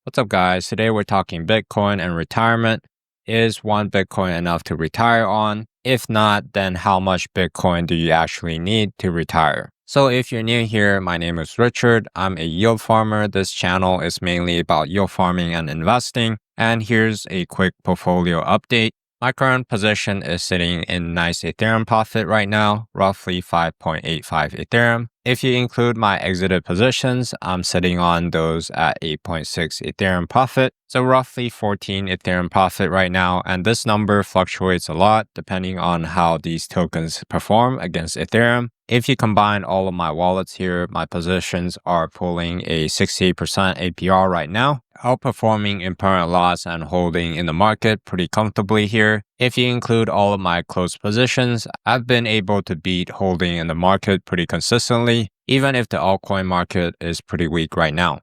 What's up, guys? Today we're talking Bitcoin and retirement. Is one Bitcoin enough to retire on? If not, then how much Bitcoin do you actually need to retire? So if you're new here, my name is Richard. I'm a yield farmer. This channel is mainly about yield farming and investing. And here's a quick portfolio update. My current position is sitting in nice Ethereum profit right now, roughly 5.85 Ethereum. If you include my exited positions, I'm sitting on those at 8.6 Ethereum profit. So roughly 14 Ethereum profit right now. And this number fluctuates a lot depending on how these tokens perform against Ethereum. If you combine all of my wallets here, my positions are pulling a 68% APR right now, outperforming impermanent loss and holding in the market pretty comfortably here. If you include all of my closed positions, I've been able to beat holding in the market pretty consistently, even if the altcoin market is pretty weak right now.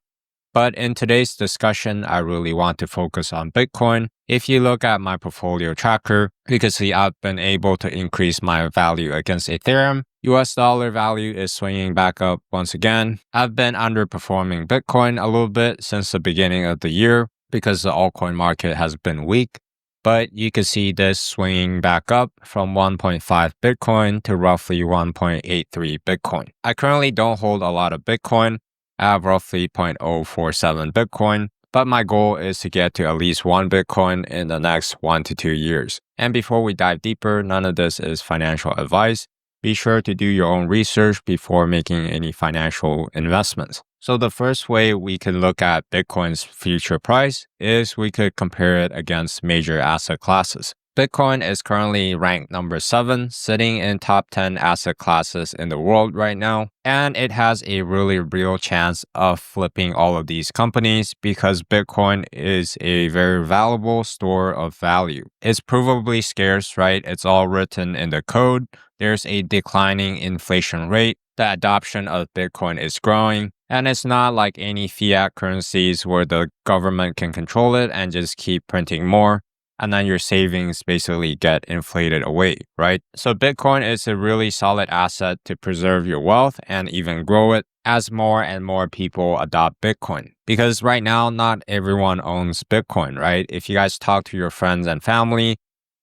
But in today's discussion, I really want to focus on Bitcoin. If you look at my portfolio tracker, you can see I've been able to increase my value against Ethereum. US dollar value is swinging back up once again. I've been underperforming Bitcoin a little bit since the beginning of the year because the altcoin market has been weak. But you can see this swinging back up from 1.5 Bitcoin to roughly 1.83 Bitcoin. I currently don't hold a lot of Bitcoin. I have roughly 0.047 Bitcoin, but my goal is to get to at least 1 Bitcoin in the next 1 to 2 years. And before we dive deeper, none of this is financial advice. Be sure to do your own research before making any financial investments. So the first way we can look at Bitcoin's future price is we could compare it against major asset classes. Bitcoin is currently ranked number 7, sitting in top 10 asset classes in the world right now. And it has a really real chance of flipping all of these companies because Bitcoin is a very valuable store of value. It's provably scarce, right? It's all written in the code. There's a declining inflation rate. The adoption of Bitcoin is growing. And it's not like any fiat currencies where the government can control it and just keep printing more. And then your savings basically get inflated away, right? So Bitcoin is a really solid asset to preserve your wealth and even grow it as more and more people adopt Bitcoin. Because right now, not everyone owns Bitcoin, right? If you guys talk to your friends and family,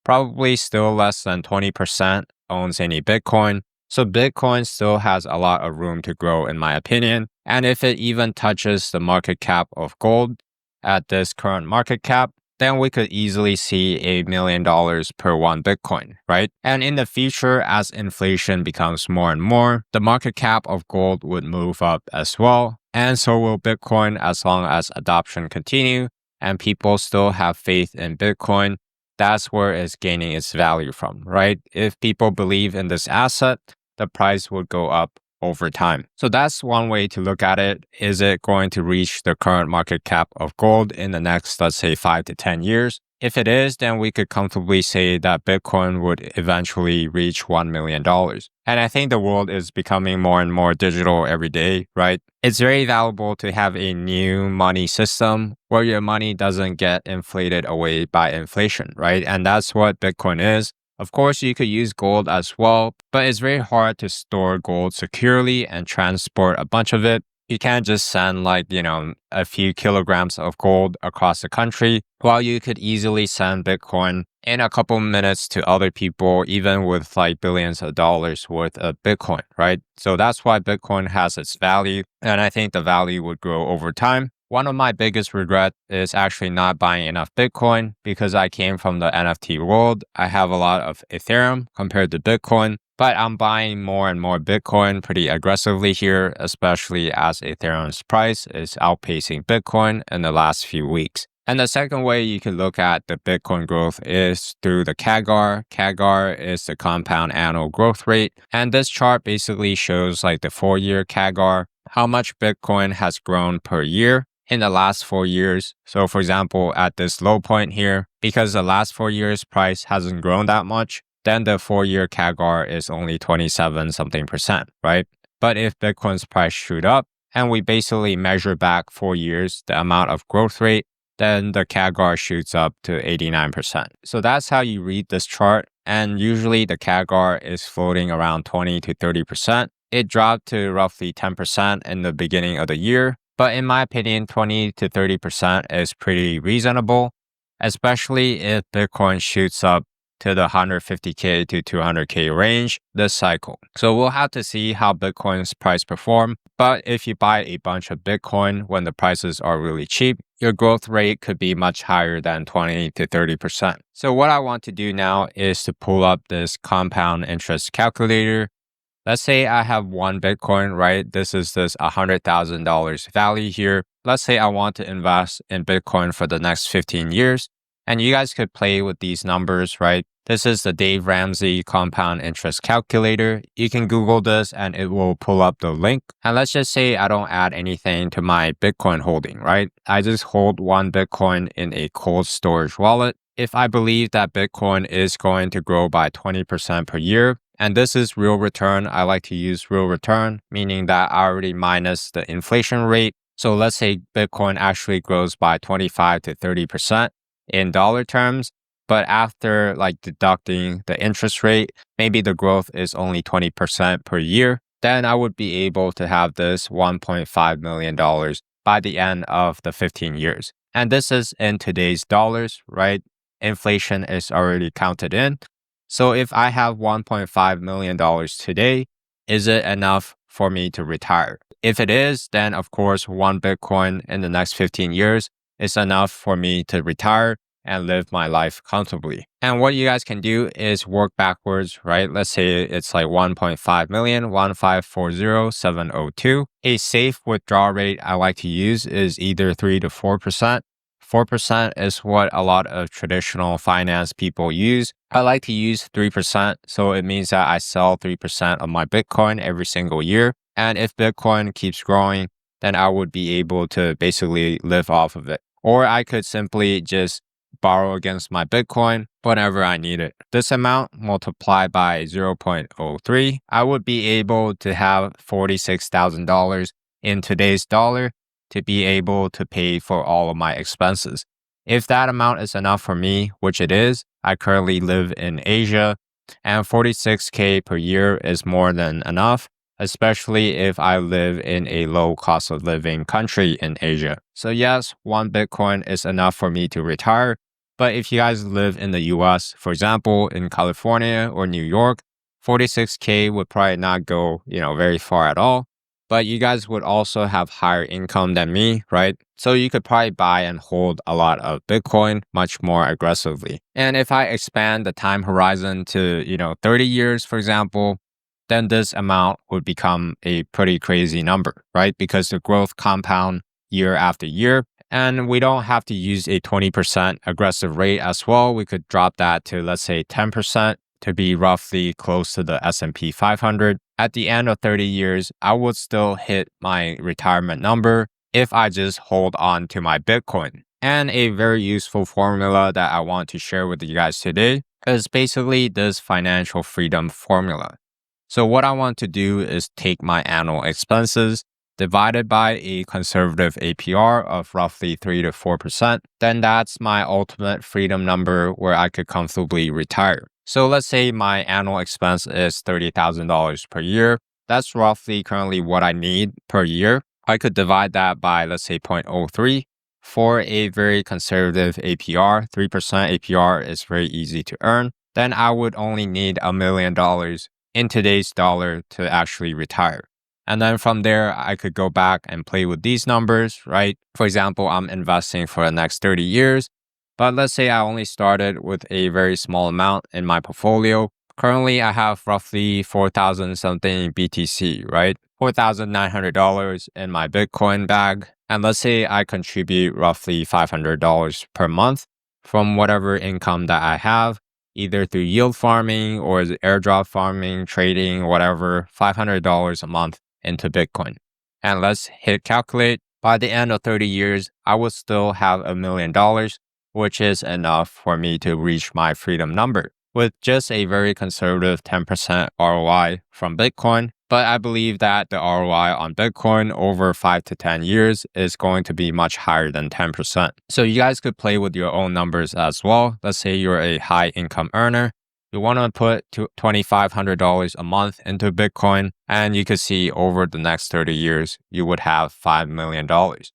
probably still less than 20% owns any Bitcoin. So Bitcoin still has a lot of room to grow in my opinion. And if it even touches the market cap of gold at this current market cap, then we could easily see $1 million per 1 Bitcoin, right? And in the future, as inflation becomes more and more, the market cap of gold would move up as well. And so will Bitcoin as long as adoption continue and people still have faith in Bitcoin. That's where it's gaining its value from, right? If people believe in this asset, the price would go up over time. So that's one way to look at it. Is it going to reach the current market cap of gold in the next, let's say, 5 to 10 years? If it is, then we could comfortably say that Bitcoin would eventually reach $1 million. And I think the world is becoming more and more digital every day, right? It's very valuable to have a new money system where your money doesn't get inflated away by inflation, right? And that's what Bitcoin is. Of course, you could use gold as well, but it's very hard to store gold securely and transport a bunch of it. You can't just send a few kilograms of gold across the country, while you could easily send Bitcoin in a couple minutes to other people, even with billions of dollars worth of Bitcoin, right? So that's why Bitcoin has its value, and I think the value would grow over time. One of my biggest regrets is actually not buying enough Bitcoin because I came from the NFT world. I have a lot of Ethereum compared to Bitcoin, but I'm buying more and more Bitcoin pretty aggressively here, especially as Ethereum's price is outpacing Bitcoin in the last few weeks. And the second way you can look at the Bitcoin growth is through the CAGR. CAGR is the compound annual growth rate. And this chart basically shows the 4-year CAGR, how much Bitcoin has grown per year in the last 4 years. So for example, at this low point here, because the last 4 years price hasn't grown that much, then the 4-year CAGR is only 27 something percent, right? But if Bitcoin's price shoot up and we basically measure back 4 years, the amount of growth rate, then the CAGR shoots up to 89%. So that's how you read this chart. And usually the CAGR is floating around 20 to 30%. It dropped to roughly 10% in the beginning of the year. But in my opinion, 20 to 30% is pretty reasonable, especially if Bitcoin shoots up to the 150K to 200K range this cycle. So we'll have to see how Bitcoin's price perform. But if you buy a bunch of Bitcoin when the prices are really cheap, your growth rate could be much higher than 20 to 30%. So what I want to do now is to pull up this compound interest calculator. Let's say I have one Bitcoin, right? This is this $100,000 value here. Let's say I want to invest in Bitcoin for the next 15 years. And you guys could play with these numbers, right? This is the Dave Ramsey compound interest calculator. You can Google this and it will pull up the link. And let's just say I don't add anything to my Bitcoin holding, right? I just hold one Bitcoin in a cold storage wallet. If I believe that Bitcoin is going to grow by 20% per year, and this is real return, I like to use real return, meaning that I already minus the inflation rate. So let's say Bitcoin actually grows by 25 to 30% in dollar terms. But after like deducting the interest rate, maybe the growth is only 20% per year, then I would be able to have this $1.5 million by the end of the 15 years. And this is in today's dollars, right? Inflation is already counted in. So if I have $1.5 million today, is it enough for me to retire? If it is, then of course, one Bitcoin in the next 15 years is enough for me to retire and live my life comfortably. And what you guys can do is work backwards, right? Let's say it's like 1.5 million, 1540702. A safe withdrawal rate I like to use is either 3 to 4%. 4% is what a lot of traditional finance people use. I like to use 3%. So it means that I sell 3% of my Bitcoin every single year. And if Bitcoin keeps growing, then I would be able to basically live off of it. Or I could simply just borrow against my Bitcoin whenever I need it. This amount multiplied by 0.03, I would be able to have $46,000 in today's dollar to be able to pay for all of my expenses. If that amount is enough for me, which it is, I currently live in Asia, and 46K per year is more than enough, especially if I live in a low cost of living country in Asia. So yes, one Bitcoin is enough for me to retire. But if you guys live in the US, for example, in California or New York, 46K would probably not go, very far at all. But you guys would also have higher income than me, right? So you could probably buy and hold a lot of Bitcoin much more aggressively. And if I expand the time horizon to, 30 years, for example, then this amount would become a pretty crazy number, right? Because the growth compound year after year. And we don't have to use a 20% aggressive rate as well. We could drop that to, let's say, 10% to be roughly close to the S&P 500. At the end of 30 years, I would still hit my retirement number if I just hold on to my Bitcoin. And a very useful formula that I want to share with you guys today is basically this financial freedom formula. So what I want to do is take my annual expenses divided by a conservative APR of roughly 3 to 4%. Then that's my ultimate freedom number where I could comfortably retire. So let's say my annual expense is $30,000 per year. That's roughly currently what I need per year. I could divide that by, let's say, 0.03 for a very conservative APR. 3% APR is very easy to earn. Then I would only need $1 million in today's dollar to actually retire. And then from there, I could go back and play with these numbers, right? For example, I'm investing for the next 30 years. But let's say I only started with a very small amount in my portfolio. Currently, I have roughly 4,000 something BTC, right? $4,900 in my Bitcoin bag. And let's say I contribute roughly $500 per month from whatever income that I have, either through yield farming or airdrop farming, trading, whatever, $500 a month into Bitcoin. And let's hit calculate. By the end of 30 years, I would still have $1 million, which is enough for me to reach my freedom number with just a very conservative 10% ROI from Bitcoin. But I believe that the ROI on Bitcoin over 5 to 10 years is going to be much higher than 10%. So you guys could play with your own numbers as well. Let's say you're a high income earner you want to put $2,500 a month into Bitcoin, and you could see over the next 30 years, you would have $5 million.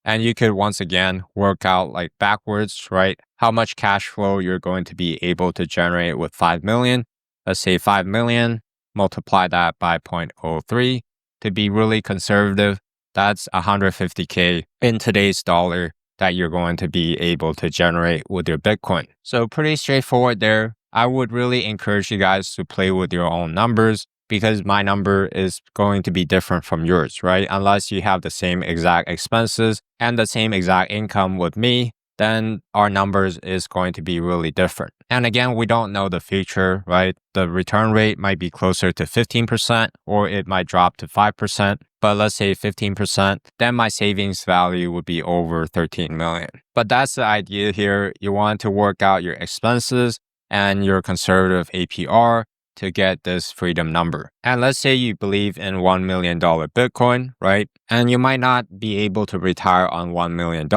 And you could once again work out like backwards, right? How much cash flow you're going to be able to generate with 5 million. Let's say 5 million, multiply that by 0.03. To be really conservative, that's 150K in today's dollar that you're going to be able to generate with your Bitcoin. So pretty straightforward there. I would really encourage you guys to play with your own numbers because my number is going to be different from yours, right? Unless you have the same exact expenses and the same exact income with me, then our numbers is going to be really different. And again, we don't know the future, right? The return rate might be closer to 15% or it might drop to 5%. But let's say 15%, then my savings value would be over 13 million. But that's the idea here. You want to work out your expenses and your conservative APR to get this freedom number. And let's say you believe in $1 million Bitcoin, right? And you might not be able to retire on $1 million.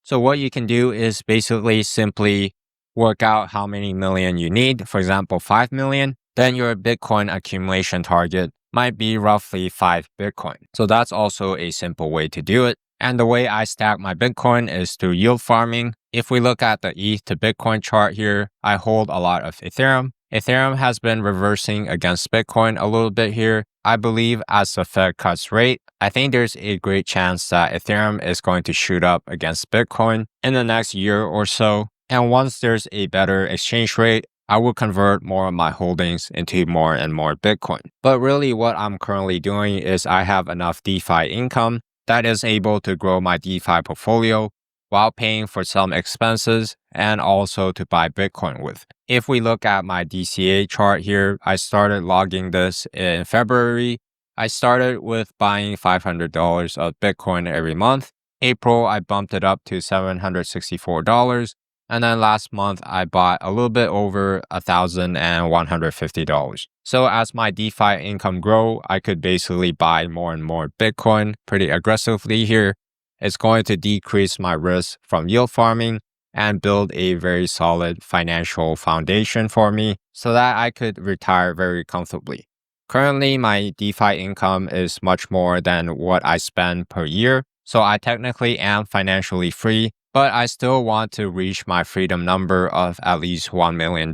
So what you can do is basically simply work out how many million you need. For example, 5 million. Then your Bitcoin accumulation target might be roughly 5 Bitcoin. So that's also a simple way to do it. And the way I stack my Bitcoin is through yield farming. If we look at the ETH to Bitcoin chart here, I hold a lot of Ethereum. Ethereum has been reversing against Bitcoin a little bit here. I believe as the Fed cuts rate, I think there's a great chance that Ethereum is going to shoot up against Bitcoin in the next year or so. And once there's a better exchange rate, I will convert more of my holdings into more and more Bitcoin. But really what I'm currently doing is I have enough DeFi income that is able to grow my DeFi portfolio while paying for some expenses and also to buy Bitcoin with. If we look at my DCA chart here, I started logging this in February. I started with buying $500 of Bitcoin every month. April, I bumped it up to $764. And then last month, I bought a little bit over $1,150. So as my DeFi income grow, I could basically buy more and more Bitcoin pretty aggressively here. It's going to decrease my risk from yield farming and build a very solid financial foundation for me so that I could retire very comfortably. Currently, my DeFi income is much more than what I spend per year. So I technically am financially free, but I still want to reach my freedom number of at least $1 million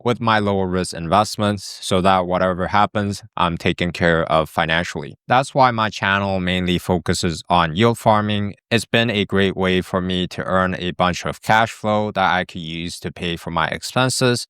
with my lower risk investments so that whatever happens, I'm taken care of financially. That's why my channel mainly focuses on yield farming. It's been a great way for me to earn a bunch of cash flow that I could use to pay for my expenses,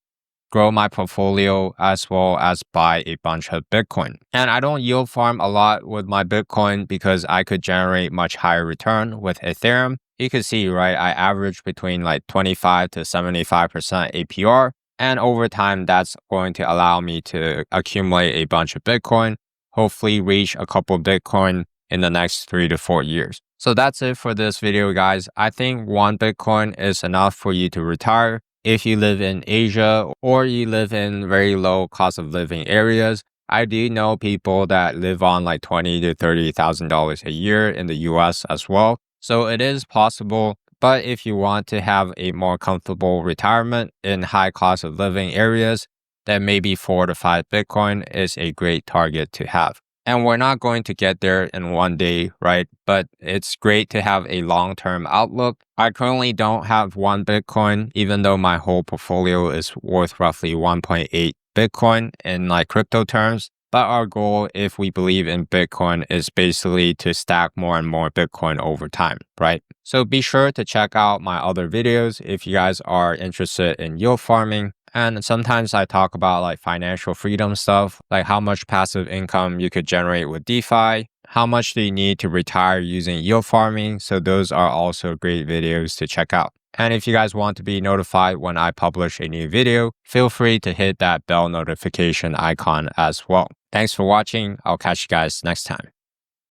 grow my portfolio, as well as buy a bunch of Bitcoin. And I don't yield farm a lot with my Bitcoin because I could generate much higher return with Ethereum. You can see, right, I average between like 25 to 75% APR. And over time, that's going to allow me to accumulate a bunch of Bitcoin, hopefully reach a couple Bitcoin in the next 3 to 4 years. So that's it for this video, guys. I think 1 Bitcoin is enough for you to retire. If you live in Asia or you live in very low cost of living areas, I do know people that live on like $20,000 to $30,000 a year in the US as well. So it is possible. But if you want to have a more comfortable retirement in high cost of living areas, then maybe 4 to 5 Bitcoin is a great target to have. And we're not going to get there in one day, right? But it's great to have a long-term outlook. I currently don't have 1 Bitcoin, even though my whole portfolio is worth roughly 1.8 Bitcoin in like crypto terms. But our goal, if we believe in Bitcoin, is basically to stack more and more Bitcoin over time, right? So be sure to check out my other videos if you guys are interested in yield farming. And sometimes I talk about like financial freedom stuff, like how much passive income you could generate with DeFi, how much do you need to retire using yield farming. So those are also great videos to check out. And if you guys want to be notified when I publish a new video, feel free to hit that bell notification icon as well. Thanks for watching. I'll catch you guys next time.